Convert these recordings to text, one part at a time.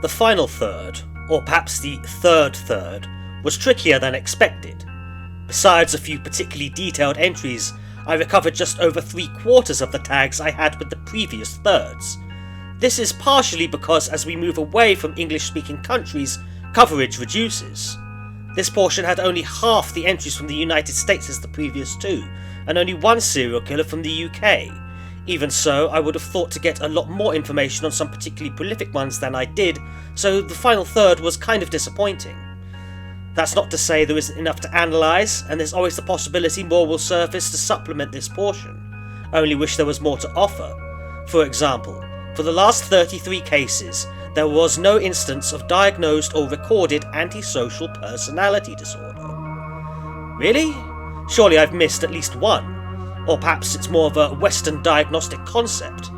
The final third, or perhaps the third, was trickier than expected. Besides a few particularly detailed entries, I recovered just over 3/4 of the tags I had with the previous thirds. This is partially because as we move away from English-speaking countries, coverage reduces. This portion had only half the entries from the United States as the previous two, and only one serial killer from the UK. Even so, I would have thought to get a lot more information on some particularly prolific ones than I did, so the final third was kind of disappointing. That's not to say there isn't enough to analyse, and there's always the possibility more will surface to supplement this portion. I only wish there was more to offer. For example, for the last 33 cases, there was no instance of diagnosed or recorded antisocial personality disorder. Really? Surely I've missed at least one. Or perhaps it's more of a Western diagnostic concept.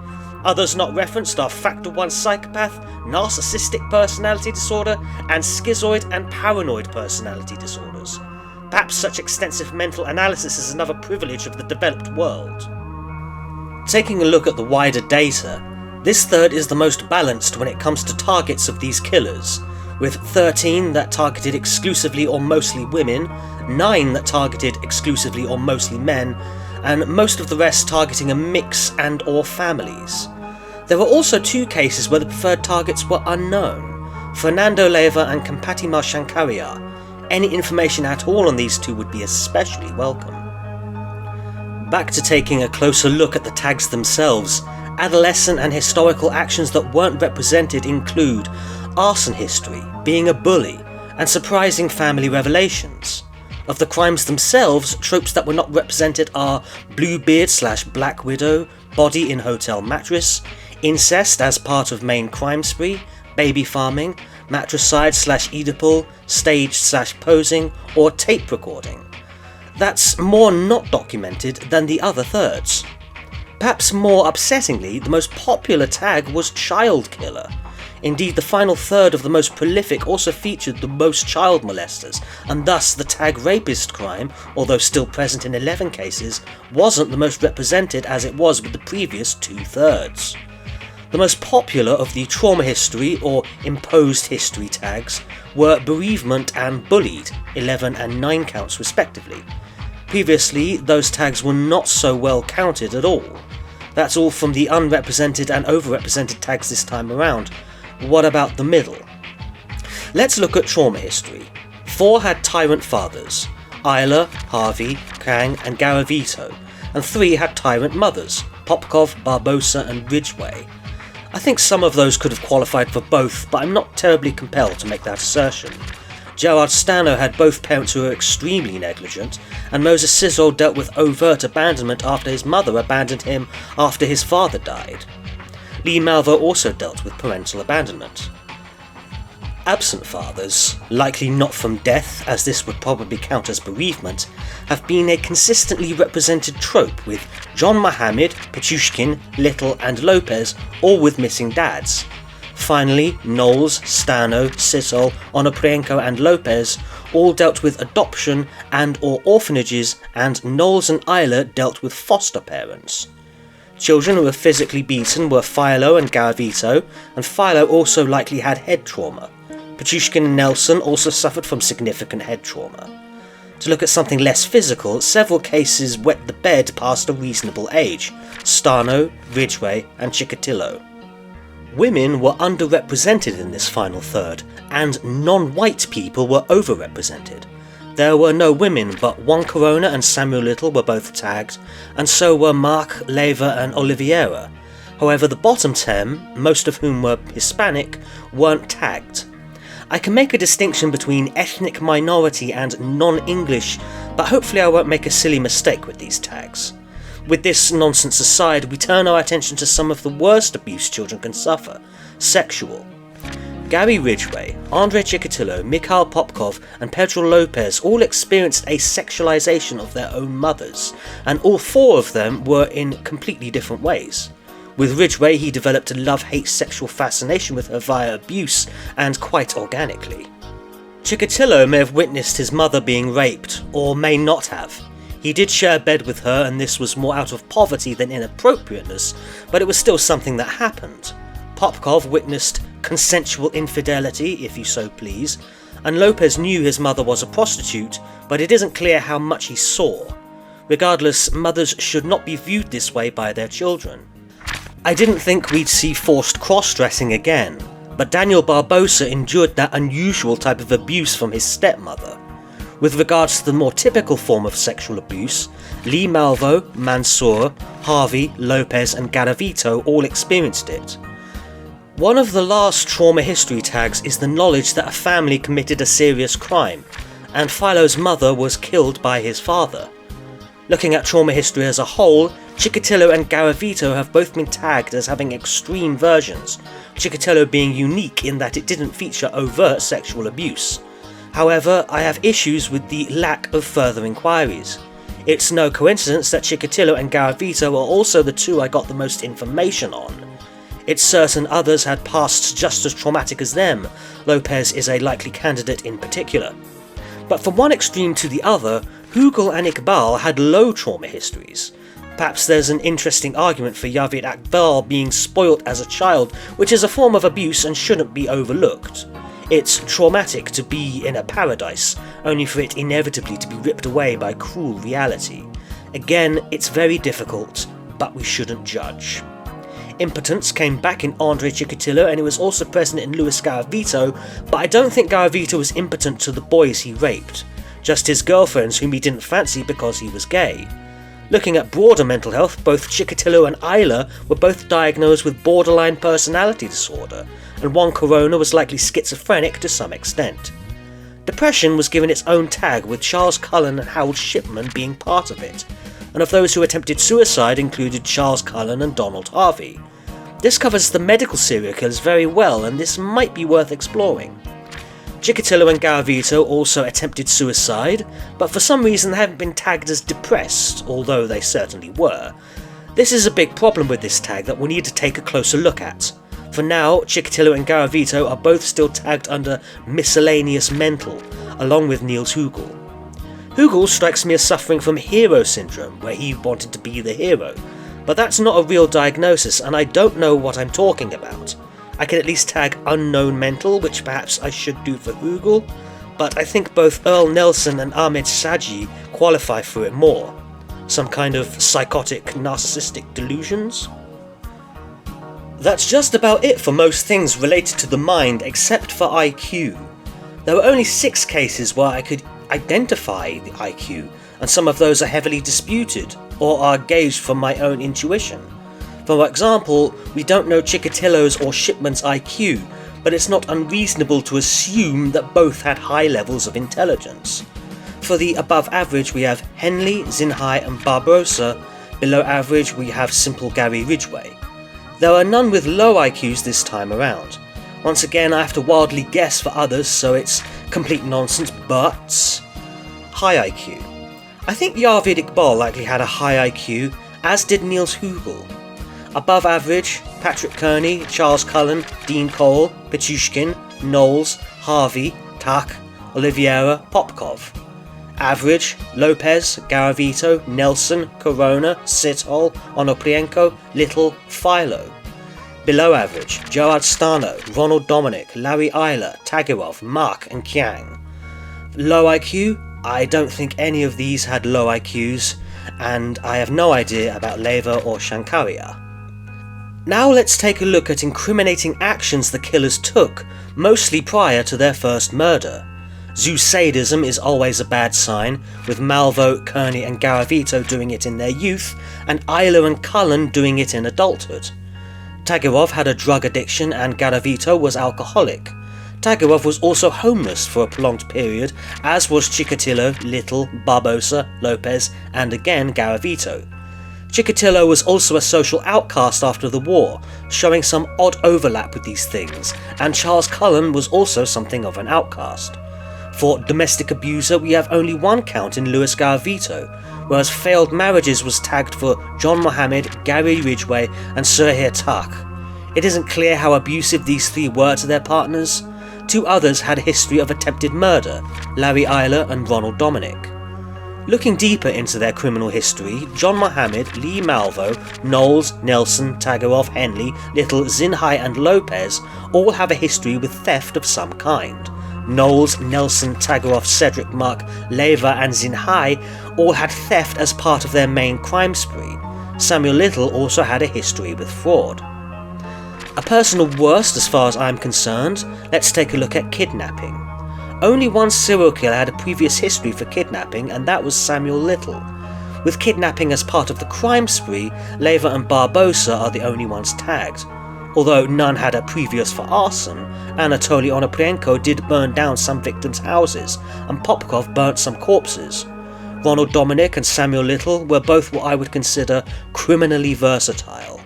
Others not referenced are Factor 1 psychopath, narcissistic personality disorder, and schizoid and paranoid personality disorders. Perhaps such extensive mental analysis is another privilege of the developed world. Taking a look at the wider data, this third is the most balanced when it comes to targets of these killers, with 13 that targeted exclusively or mostly women, 9 that targeted exclusively or mostly men, and most of the rest targeting a mix and or families. There were also 2 cases where the preferred targets were unknown, Fernando Leyva and Kampatima Shankaria. Any information at all on these 2 would be especially welcome. Back to taking a closer look at the tags themselves, adolescent and historical actions that weren't represented include arson history, being a bully, and surprising family revelations. Of the crimes themselves, tropes that were not represented are Bluebeard/Black Widow, body in hotel mattress, incest as part of main crime spree, baby farming, matricide/Oedipal, staged/posing, or tape recording. That's more not documented than the other thirds. Perhaps more upsettingly, the most popular tag was child killer. Indeed, the final third of the most prolific also featured the most child molesters, and thus the tag rapist crime, although still present in 11 cases, wasn't the most represented as it was with the previous 2/3. The most popular of the trauma history or imposed history tags were bereavement and bullied, 11 and 9 counts respectively. Previously, those tags were not so well counted at all. That's all from the unrepresented and overrepresented tags this time around. What about the middle? Let's look at trauma history. 4 had tyrant fathers, Eyler, Harvey, Krang and Garavito, and 3 had tyrant mothers, Popkov, Barbosa and Ridgway. I think some of those could have qualified for both, but I'm not terribly compelled to make that assertion. Gerald Stano had both parents who were extremely negligent, and Moses Sizzle dealt with overt abandonment after his mother abandoned him after his father died. Lee Malvo also dealt with parental abandonment. Absent fathers, likely not from death as this would probably count as bereavement, have been a consistently represented trope with John Muhammed, Petushkin, Little and Lopez all with missing dads. Finally, Knowles, Stano, Sizzle, Onoprenko and Lopez all dealt with adoption and or orphanages, and Knowles and Eyler dealt with foster parents. Children who were physically beaten were Philo and Garavito, and Philo also likely had head trauma. Petushkin and Nelson also suffered from significant head trauma. To look at something less physical, several cases wet the bed past a reasonable age: Stano, Ridgway and Chikatilo. Women were underrepresented in this final third, and non-white people were overrepresented. There were no women, but Juan Corona and Samuel Little were both tagged, and so were Maake, Leyva and Oliveira. However, the bottom 10, most of whom were Hispanic, weren't tagged. I can make a distinction between ethnic minority and non-English, but hopefully I won't make a silly mistake with these tags. With this nonsense aside, we turn our attention to some of the worst abuse children can suffer: sexual. Gary Ridgway, Andrei Chikatilo, Mikhail Popkov and Pedro Lopez all experienced a sexualization of their own mothers, and all 4 of them were in completely different ways. With Ridgway, he developed a love-hate sexual fascination with her via abuse, and quite organically. Chikatilo may have witnessed his mother being raped, or may not have. He did share a bed with her, and this was more out of poverty than inappropriateness, but it was still something that happened. Popkov witnessed consensual infidelity, if you so please, and Lopez knew his mother was a prostitute, but it isn't clear how much he saw. Regardless, mothers should not be viewed this way by their children. I didn't think we'd see forced cross-dressing again, but Daniel Barbosa endured that unusual type of abuse from his stepmother. With regards to the more typical form of sexual abuse, Lee Malvo, Mansour, Harvey, Lopez and Garavito all experienced it. One of the last trauma history tags is the knowledge that a family committed a serious crime, and Philo's mother was killed by his father. Looking at trauma history as a whole, Chikatilo and Garavito have both been tagged as having extreme versions, Chikatilo being unique in that it didn't feature overt sexual abuse. However, I have issues with the lack of further inquiries. It's no coincidence that Chikatilo and Garavito are also the two I got the most information on. It's certain others had pasts just as traumatic as them. Lopez is a likely candidate in particular. But from one extreme to the other, Hugel and Iqbal had low trauma histories. Perhaps there's an interesting argument for Javid Akbal being spoilt as a child, which is a form of abuse and shouldn't be overlooked. It's traumatic to be in a paradise, only for it inevitably to be ripped away by cruel reality. Again, it's very difficult, but we shouldn't judge. Impotence came back in Andre Chikatilo and it was also present in Luis Garavito, but I don't think Garavito was impotent to the boys he raped, just his girlfriends whom he didn't fancy because he was gay. Looking at broader mental health, both Chikatilo and Eyler were both diagnosed with borderline personality disorder, and Juan Corona was likely schizophrenic to some extent. Depression was given its own tag, with Charles Cullen and Harold Shipman being part of it, and of those who attempted suicide included Charles Cullen and Donald Harvey. This covers the medical serial killers very well, and this might be worth exploring. Chikatilo and Garavito also attempted suicide, but for some reason they haven't been tagged as depressed, although they certainly were. This is a big problem with this tag that we'll need to take a closer look at. For now, Chikatilo and Garavito are both still tagged under miscellaneous mental, along with Niels Hugel. Hugel strikes me as suffering from hero syndrome, where he wanted to be the hero, but that's not a real diagnosis and I don't know what I'm talking about. I can at least tag unknown mental, which perhaps I should do for Hugel, but I think both Earle Nelson and Ahmed Saji qualify for it more. Some kind of psychotic, narcissistic delusions? That's just about it for most things related to the mind except for IQ. There were only 6 cases where I could identify the IQ, and some of those are heavily disputed, or are gauged from my own intuition. For example, we don't know Chikatilo's or Shipman's IQ, but it's not unreasonable to assume that both had high levels of intelligence. For the above average we have Henley, Zinhai and Barbosa, below average we have simple Gary Ridgway. There are none with low IQs this time around. Once again I have to wildly guess for others, so it's complete nonsense, but high IQ. I think Javid Iqbal likely had a high IQ, as did Niels Hugel. Above average, Patrick Kearney, Charles Cullen, Dean Corll, Petushkin, Knowles, Harvey, Tak, Oliveira, Popkov. Average, Lopez, Garavito, Nelson, Corona, Sithol, Onoplienko, Little, Philo. Below average, Gerald Stano, Ronald Dominique, Larry Eyler, Tagirov, Maake and Kiang. Low IQ? I don't think any of these had low IQs, and I have no idea about Leyva or Shankaria. Now let's take a look at incriminating actions the killers took, mostly prior to their first murder. Zoo-sadism is always a bad sign, with Malvo, Kearney and Garavito doing it in their youth, and Eyler and Cullen doing it in adulthood. Tagirov had a drug addiction and Garavito was alcoholic. Tagirov was also homeless for a prolonged period, as was Chikatilo, Little, Barbosa, Lopez and again Garavito. Chikatilo was also a social outcast after the war, showing some odd overlap with these things, and Charles Cullen was also something of an outcast. For domestic abuser we have only one count in Luis Garavito, whereas failed marriages was tagged for John Muhammed, Gary Ridgway and Surhir Tak. It isn't clear how abusive these 3 were to their partners. 2 others had a history of attempted murder, Larry Eyler and Ronald Dominique. Looking deeper into their criminal history, John Muhammed, Lee Malvo, Knowles, Nelson, Tagirov, Henley, Little, Zinhai and Lopez all have a history with theft of some kind. Knowles, Nelson, Tagirov, Cedric, Mark, Leyva and Zinhai all had theft as part of their main crime spree. Samuel Little also had a history with fraud. A personal worst as far as I'm concerned, let's take a look at kidnapping. Only one serial killer had a previous history for kidnapping, and that was Samuel Little. With kidnapping as part of the crime spree, Leyva and Barbosa are the only ones tagged. Although none had a previous for arson, Anatoly Onoprienko did burn down some victims' houses, and Popkov burnt some corpses. Ronald, Dominique and Samuel Little were both what I would consider criminally versatile.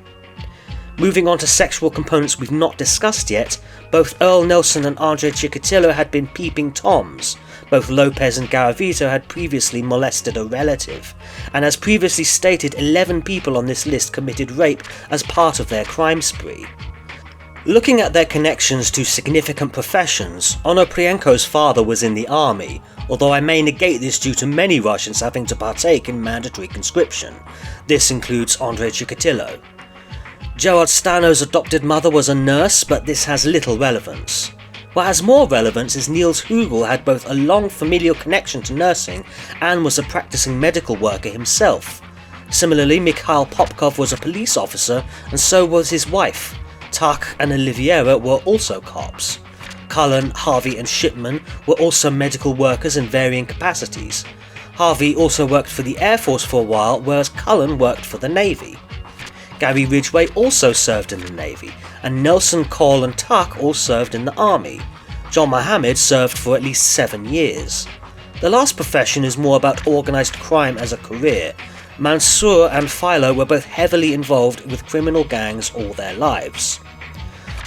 Moving on to sexual components we've not discussed yet, both Earle Nelson and Andre Chikatilo had been peeping toms. Both Lopez and Garavito had previously molested a relative, and as previously stated, 11 people on this list committed rape as part of their crime spree. Looking at their connections to significant professions, Onoprienko's father was in the army, although I may negate this due to many Russians having to partake in mandatory conscription. This includes Andre Chikatilo. Gerald Stano's adopted mother was a nurse, but this has little relevance. What has more relevance is Niels Hugel had both a long familial connection to nursing and was a practicing medical worker himself. Similarly, Mikhail Popkov was a police officer, and so was his wife. Tak and Oliviera were also cops. Cullen, Harvey and Shipman were also medical workers in varying capacities. Harvey also worked for the Air Force for a while, whereas Cullen worked for the Navy. Gary Ridgway also served in the Navy, and Nelson, Corll and Tak all served in the Army. John Muhammed served for at least 7 years. The last profession is more about organised crime as a career. Mansour and Philo were both heavily involved with criminal gangs all their lives.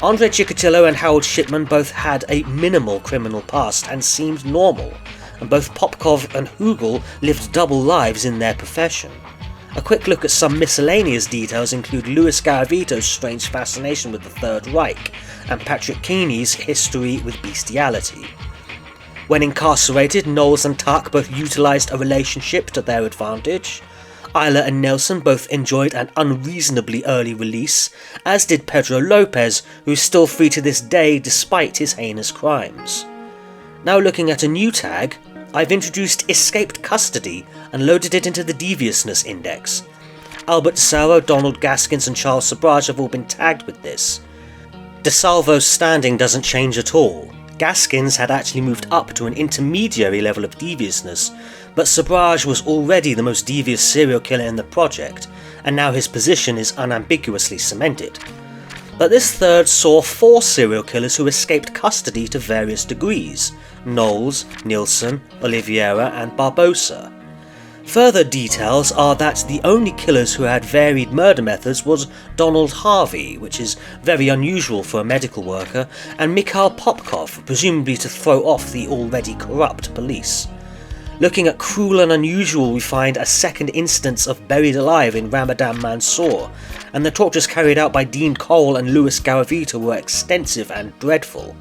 Andre Chikatilo and Harold Shipman both had a minimal criminal past and seemed normal, and both Popkov and Hugel lived double lives in their profession. A quick look at some miscellaneous details include Louis Garavito's strange fascination with the Third Reich, and Patrick Kearney's history with bestiality. When incarcerated, Knowles and Tak both utilised a relationship to their advantage. Eyler and Nelson both enjoyed an unreasonably early release, as did Pedro Lopez, who is still free to this day despite his heinous crimes. Now looking at a new tag, I've introduced escaped custody and loaded it into the deviousness index. Albert DeSalvo, Donald Gaskins and Charles Sabrage have all been tagged with this. DeSalvo's standing doesn't change at all. Gaskins had actually moved up to an intermediary level of deviousness, but Sabrage was already the most devious serial killer in the project, and now his position is unambiguously cemented. But this third saw 4 serial killers who escaped custody to various degrees: Knowles, Nielsen, Oliveira and Barbosa. Further details are that the only killers who had varied murder methods was Donald Harvey, which is very unusual for a medical worker, and Mikhail Popkov, presumably to throw off the already corrupt police. Looking at cruel and unusual, we find a second instance of buried alive in Ramadan, Mansour, and the tortures carried out by Dean Corll and Louis Garavito were extensive and dreadful.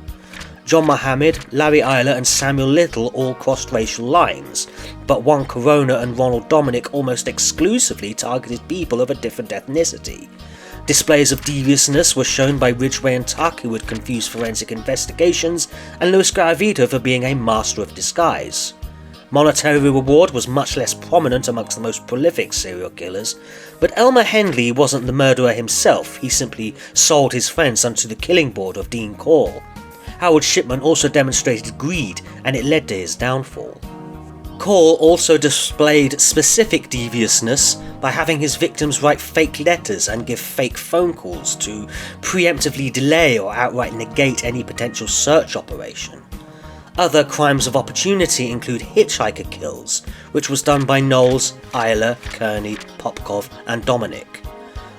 John Muhammed, Larry Eyler and Samuel Little all crossed racial lines, but Juan Corona and Ronald Dominique almost exclusively targeted people of a different ethnicity. Displays of deviousness were shown by Ridgway and Tak, who would confuse forensic investigations, and Louis Garavito for being a master of disguise. Monetary reward was much less prominent amongst the most prolific serial killers, but Elmer Henley wasn't the murderer himself, he simply sold his friends onto the killing board of Dean Corll. Howard Shipman also demonstrated greed, and it led to his downfall. Corll also displayed specific deviousness by having his victims write fake letters and give fake phone calls to preemptively delay or outright negate any potential search operation. Other crimes of opportunity include hitchhiker kills, which was done by Knowles, Eyler, Kearney, Popkov and Dominique.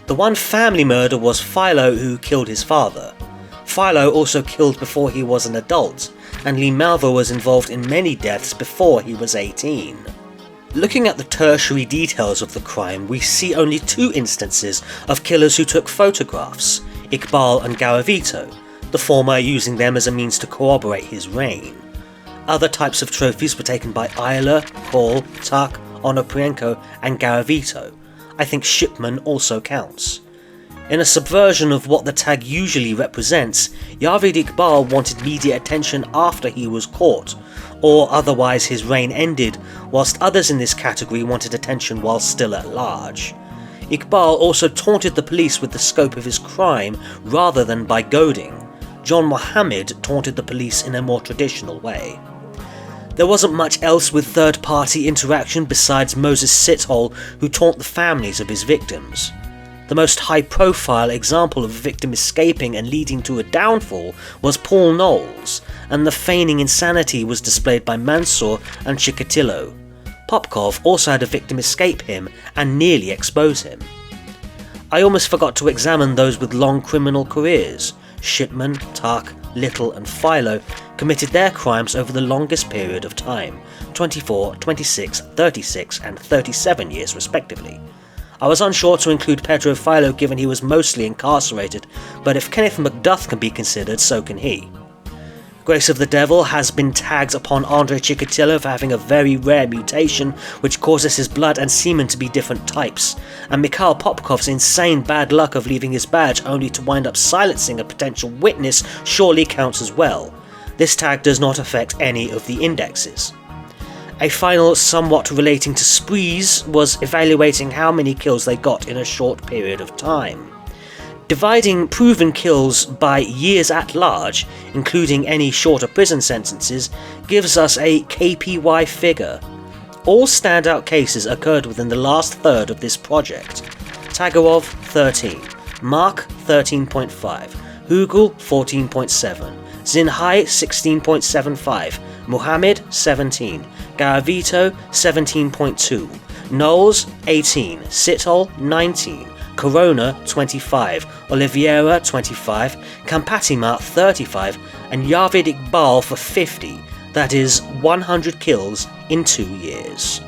The one family murder was Philo, who killed his father. Philo also killed before he was an adult, and Lee Malvo was involved in many deaths before he was 18. Looking at the tertiary details of the crime, we see only 2 instances of killers who took photographs, Iqbal and Garavito, the former using them as a means to corroborate his reign. Other types of trophies were taken by Eyler, Corll, Tak, Onoprienko and Garavito. I think Shipman also counts. In a subversion of what the tag usually represents, Yavid Iqbal wanted media attention after he was caught, or otherwise his reign ended, whilst others in this category wanted attention while still at large. Iqbal also taunted the police with the scope of his crime rather than by goading. John Muhammed taunted the police in a more traditional way. There wasn't much else with third-party interaction besides Moses Sithole, who taunt the families of his victims. The most high-profile example of a victim escaping and leading to a downfall was Paul Knowles, and the feigning insanity was displayed by Mansour and Chikatilo. Popkov also had a victim escape him and nearly expose him. I almost forgot to examine those with long criminal careers. Shipman, Tak, Little and Philo committed their crimes over the longest period of time, 24, 26, 36 and 37 years respectively. I was unsure to include Pedro Philo given he was mostly incarcerated, but if Kenneth Macduff can be considered, so can he. Grace of the Devil has been tagged upon Andrei Chikatilo for having a very rare mutation which causes his blood and semen to be different types, and Mikhail Popkov's insane bad luck of leaving his badge only to wind up silencing a potential witness surely counts as well. This tag does not affect any of the indexes. A final somewhat relating to sprees was evaluating how many kills they got in a short period of time. Dividing proven kills by years at large, including any shorter prison sentences, gives us a KPY figure. All standout cases occurred within the last third of this project. Tagirov 13, Mark 13.5, Hugel 14.7, Zinhai 16.75, Muhammed 17, Garavito 17.2, Knowles 18, Sithole 19, Corona 25, Oliveira 25, Campatima 35 and Yavid Iqbal for 50, that is 100 kills in 2 years.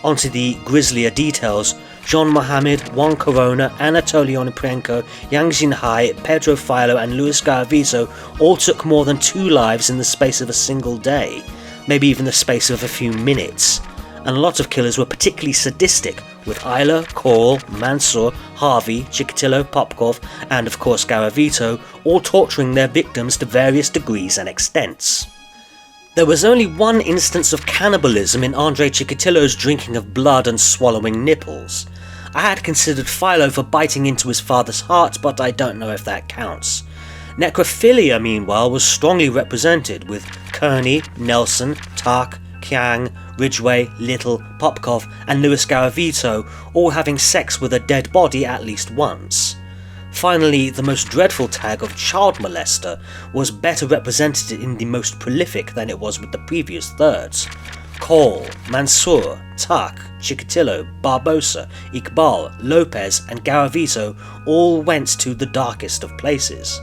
Onto the grislier details. John Muhammed, Juan Corona, Anatoly Onoprienko, Yang Xinhai, Pedro Philo and Luis Garavito all took more than 2 lives in the space of a single day, maybe even the space of a few minutes. And a lot of killers were particularly sadistic, with Eyler, Corll, Mansour, Harvey, Chikatilo, Popkov and of course Garavito all torturing their victims to various degrees and extents. There was only one instance of cannibalism in Andrei Chikatilo's drinking of blood and swallowing nipples. I had considered Philo for biting into his father's heart, but I don't know if that counts. Necrophilia, meanwhile, was strongly represented, with Kearney, Nelson, Tak, Kiang, Ridgway, Little, Popkov and Luis Garavito all having sex with a dead body at least once. Finally, the most dreadful tag of child molester was better represented in the most prolific than it was with the previous thirds. Corll, Mansour, Tak, Chikatilo, Barbosa, Iqbal, Lopez and Garavito all went to the darkest of places.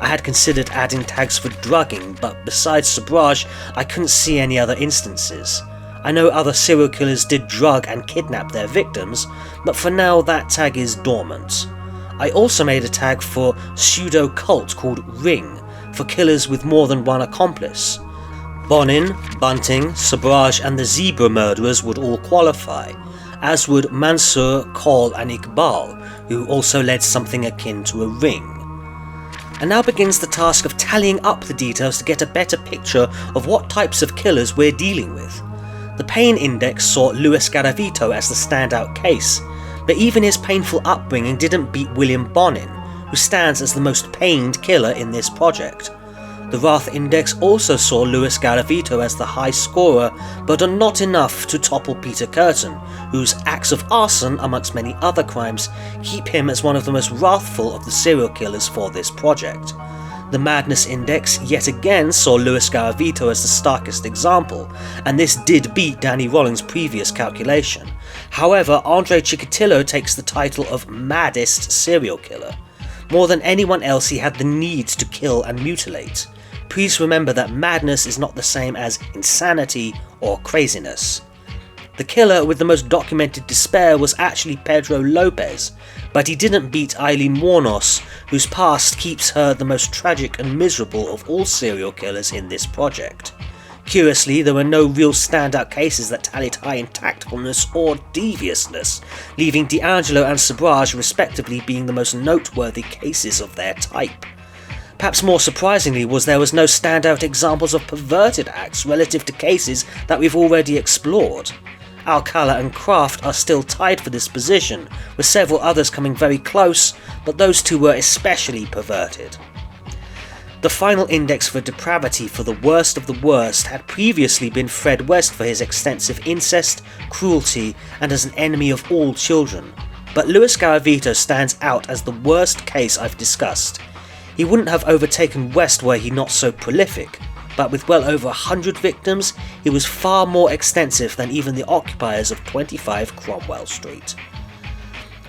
I had considered adding tags for drugging, but besides Sabraj, I couldn't see any other instances. I know other serial killers did drug and kidnap their victims, but for now that tag is dormant. I also made a tag for pseudo-cult called Ring, for killers with more than one accomplice. Bonin, Bunting, Sabraj and the Zebra murderers would all qualify, as would Mansour, Corll and Iqbal, who also led something akin to a ring. And now begins the task of tallying up the details to get a better picture of what types of killers we're dealing with. The pain index saw Luis Garavito as the standout case, but even his painful upbringing didn't beat William Bonin, who stands as the most pained killer in this project. The Wrath Index also saw Luis Garavito as the high scorer, but not enough to topple Peter Curtin, whose acts of arson, amongst many other crimes, keep him as one of the most wrathful of the serial killers for this project. The Madness Index yet again saw Luis Garavito as the starkest example, and this did beat Danny Rollins' previous calculation. However, Andrei Chikatilo takes the title of maddest serial killer. More than anyone else, he had the need to kill and mutilate. Please remember that madness is not the same as insanity or craziness. The killer with the most documented despair was actually Pedro Lopez, but he didn't beat Eileen Wuornos, whose past keeps her the most tragic and miserable of all serial killers in this project. Curiously, there were no real standout cases that tallied high in tactfulness or deviousness, leaving D'Angelo and Sabrage respectively being the most noteworthy cases of their type. Perhaps more surprisingly there was no standout examples of perverted acts relative to cases that we've already explored. Alcala and Kraft are still tied for this position, with several others coming very close, but those two were especially perverted. The final index for depravity for the worst of the worst had previously been Fred West for his extensive incest, cruelty, and as an enemy of all children, but Luis Garavito stands out as the worst case I've discussed. He wouldn't have overtaken West were he not so prolific, but with well over 100 victims, he was far more extensive than even the occupiers of 25 Cromwell Street.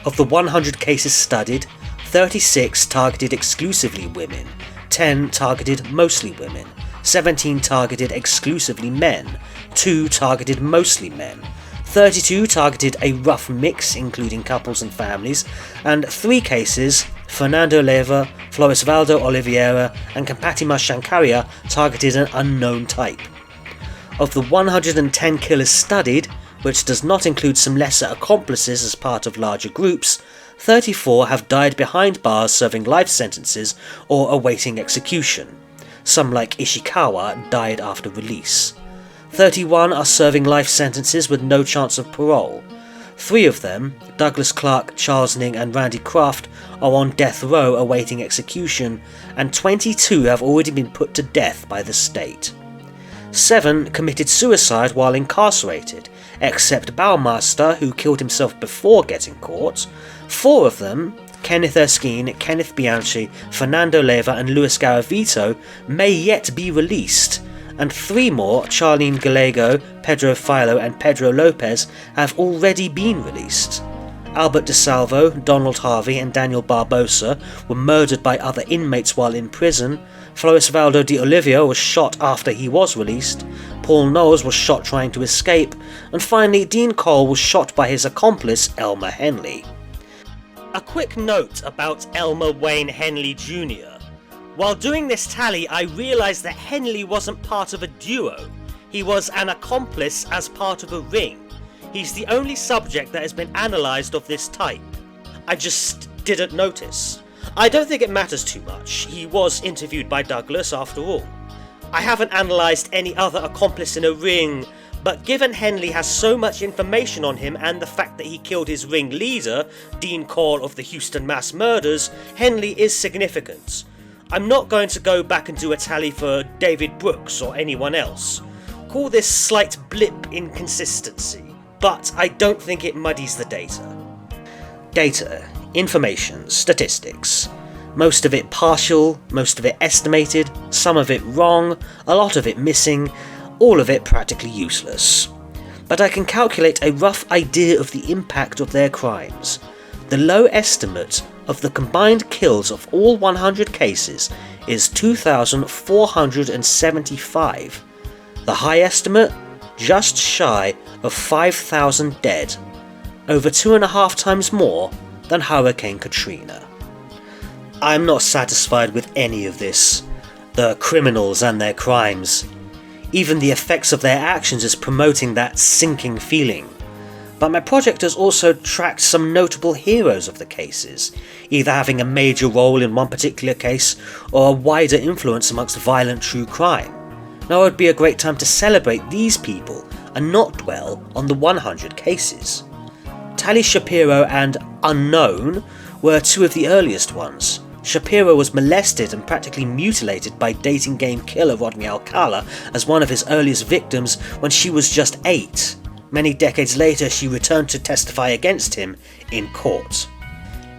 Of the 100 cases studied, 36 targeted exclusively women, 10 targeted mostly women, 17 targeted exclusively men, 2 targeted mostly men, 32 targeted a rough mix including couples and families, and 3 cases, Fernando Leyva, Floresvaldo Oliveira and Kampatima Shankaria, targeted an unknown type. Of the 110 killers studied, which does not include some lesser accomplices as part of larger groups, 34 have died behind bars serving life sentences or awaiting execution. Some, like Ishikawa, died after release. 31 are serving life sentences with no chance of parole. 3 of them, Douglas Clark, Charles Ning and Randy Kraft, are on death row awaiting execution, and 22 have already been put to death by the state. 7 committed suicide while incarcerated, except Baumaster, who killed himself before getting caught. 4 of them, Kenneth Erskine, Kenneth Bianchi, Fernando Leyva and Luis Garavito, may yet be released, and 3 more, Charlene Gallego, Pedro Filo and Pedro Lopez, have already been released. Albert DeSalvo, Donald Harvey and Daniel Barbosa were murdered by other inmates while in prison. Floresvaldo de Olivia was shot after he was released. Paul Knowles was shot trying to escape, and finally Dean Corll was shot by his accomplice Elmer Henley. A quick note about Elmer Wayne Henley Jr. While doing this tally, I realised that Henley wasn't part of a duo. He was an accomplice as part of a ring. He's the only subject that has been analysed of this type. I just didn't notice. I don't think it matters too much. He was interviewed by Douglas after all. I haven't analysed any other accomplice in a ring, but given Henley has so much information on him and the fact that he killed his ring leader, Dean Corll of the Houston mass murders, Henley is significant. I'm not going to go back and do a tally for David Brooks or anyone else. Call this slight blip inconsistency, but I don't think it muddies the data. Data, information, statistics. Most of it partial, most of it estimated, some of it wrong, a lot of it missing, all of it practically useless. But I can calculate a rough idea of the impact of their crimes. The low estimate of the combined kills of all 100 cases is 2,475. The high estimate? Just shy of 5,000 dead. Over 2.5 times more than Hurricane Katrina. I'm not satisfied with any of this. The criminals and their crimes. Even the effects of their actions is promoting that sinking feeling. But my project has also tracked some notable heroes of the cases, either having a major role in one particular case or a wider influence amongst violent true crime. Now it would be a great time to celebrate these people and not dwell on the 100 cases. Tally Shapiro and Unknown were 2 of the earliest ones. Shapiro was molested and practically mutilated by dating game killer Rodney Alcala as one of his earliest victims when she was just 8. Many decades later, she returned to testify against him in court.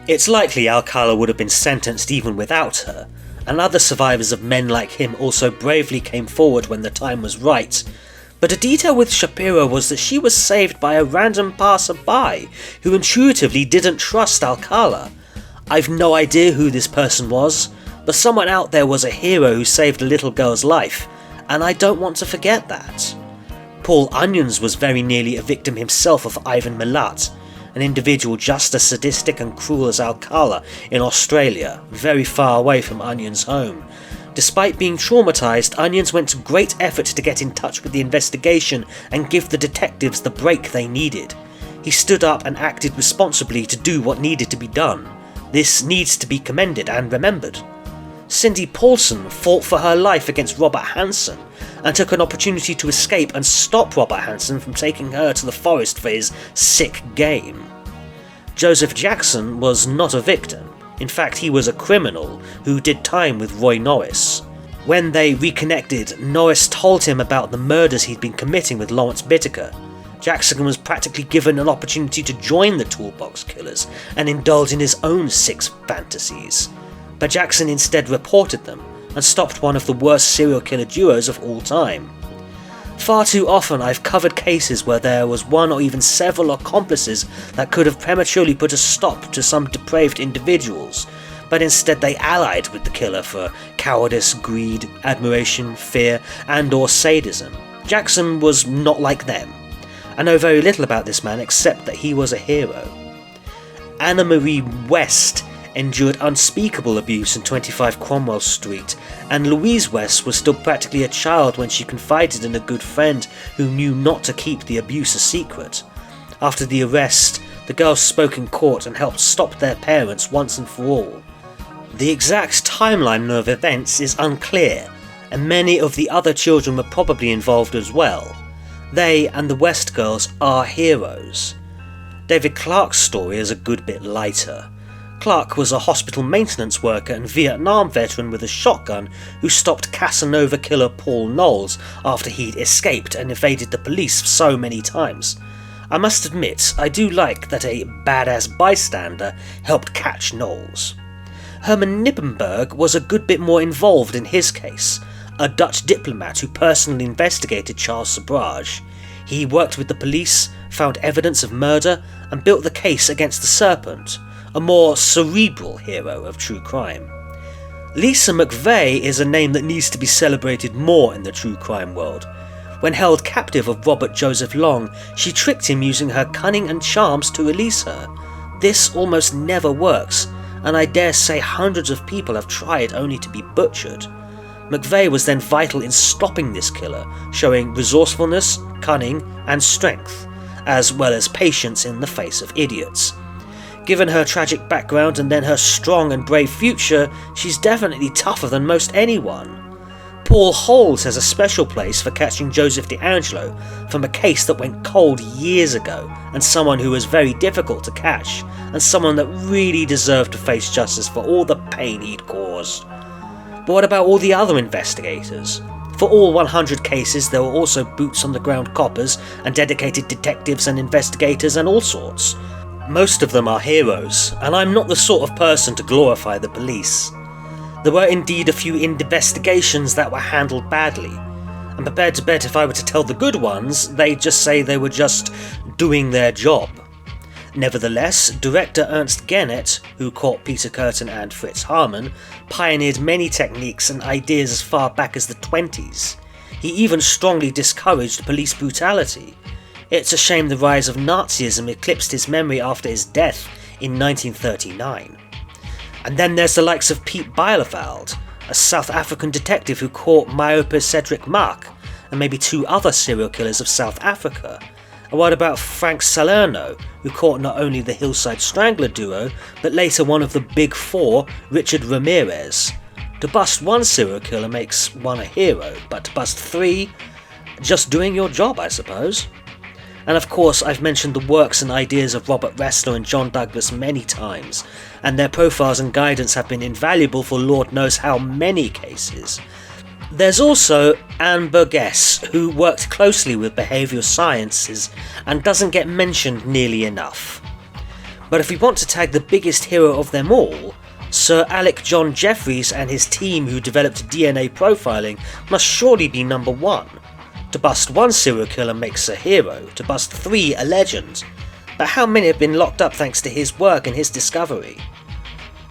It's likely Alcala would have been sentenced even without her, and other survivors of men like him also bravely came forward when the time was right. But a detail with Shapiro was that she was saved by a random passerby who intuitively didn't trust Alcala. I've no idea who this person was, but someone out there was a hero who saved a little girl's life, and I don't want to forget that. Paul Onions was very nearly a victim himself of Ivan Milat, an individual just as sadistic and cruel as Alcala in Australia, very far away from Onion's home. Despite being traumatized, Onions went to great effort to get in touch with the investigation and give the detectives the break they needed. He stood up and acted responsibly to do what needed to be done. This needs to be commended and remembered. Cindy Paulson fought for her life against Robert Hansen and took an opportunity to escape and stop Robert Hansen from taking her to the forest for his sick game. Joseph Jackson was not a victim. In fact, he was a criminal who did time with Roy Norris. When they reconnected, Norris told him about the murders he'd been committing with Lawrence Bittaker. Jackson was practically given an opportunity to join the Toolbox Killers and indulge in his own sick fantasies. But Jackson instead reported them and stopped one of the worst serial killer duos of all time. Far too often I've covered cases where there was one or even several accomplices that could have prematurely put a stop to some depraved individuals, but instead they allied with the killer for cowardice, greed, admiration, fear, and or sadism. Jackson was not like them. I know very little about this man except that he was a hero. Anna Marie West endured unspeakable abuse in 25 Cromwell Street, and Louise West was still practically a child when she confided in a good friend who knew not to keep the abuse a secret. After the arrest, the girls spoke in court and helped stop their parents once and for all. The exact timeline of events is unclear, and many of the other children were probably involved as well. They and the West girls are heroes. David Clarke's story is a good bit lighter. Clarke was a hospital maintenance worker and Vietnam veteran with a shotgun who stopped Casanova killer Paul Knowles after he'd escaped and evaded the police so many times. I must admit, I do like that a badass bystander helped catch Knowles. Herman Nippenberg was a good bit more involved in his case, a Dutch diplomat who personally investigated Charles Sabrage. He worked with the police, found evidence of murder, and built the case against the Serpent, a more cerebral hero of true crime. Lisa McVeigh is a name that needs to be celebrated more in the true crime world. When held captive of Robert Joseph Long, she tricked him using her cunning and charms to release her. This almost never works, and I dare say hundreds of people have tried only to be butchered. McVeigh was then vital in stopping this killer, showing resourcefulness, cunning, and strength, as well as patience in the face of idiots. Given her tragic background and then her strong and brave future, she's definitely tougher than most anyone. Paul Holes has a special place for catching Joseph DeAngelo from a case that went cold years ago, and someone who was very difficult to catch, and someone that really deserved to face justice for all the pain he'd caused. But what about all the other investigators? For all 100 cases there were also boots on the ground coppers and dedicated detectives and investigators and all sorts. Most of them are heroes, and I'm not the sort of person to glorify the police. There were indeed a few investigations that were handled badly. I'm prepared to bet if I were to tell the good ones, they'd just say they were just doing their job. Nevertheless, director Ernst Gennett, who caught Peter Curtin and Fritz Harman, pioneered many techniques and ideas as far back as the 20s. He even strongly discouraged police brutality. It's a shame the rise of Nazism eclipsed his memory after his death in 1939. And then there's the likes of Piet Bijleveld, a South African detective who caught myope Cedric Maake, and maybe 2 other serial killers of South Africa. And what about Frank Salerno, who caught not only the Hillside Strangler duo, but later one of the Big Four, Richard Ramirez. To bust one serial killer makes one a hero, but to bust 3, just doing your job, I suppose. And of course, I've mentioned the works and ideas of Robert Ressler and John Douglas many times, and their profiles and guidance have been invaluable for Lord knows how many cases. There's also Anne Burgess, who worked closely with behavioural sciences and doesn't get mentioned nearly enough. But if we want to tag the biggest hero of them all, Sir Alec John Jeffreys and his team who developed DNA profiling must surely be number 1. To bust 1 serial killer makes a hero, to bust 3 a legend. But how many have been locked up thanks to his work and his discovery?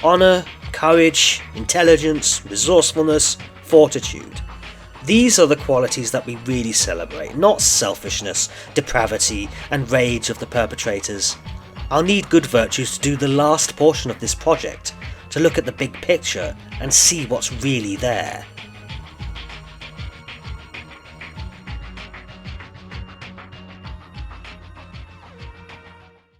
Honour, courage, intelligence, resourcefulness, fortitude. These are the qualities that we really celebrate, not selfishness, depravity, and rage of the perpetrators. I'll need good virtues to do the last portion of this project, to look at the big picture and see what's really there.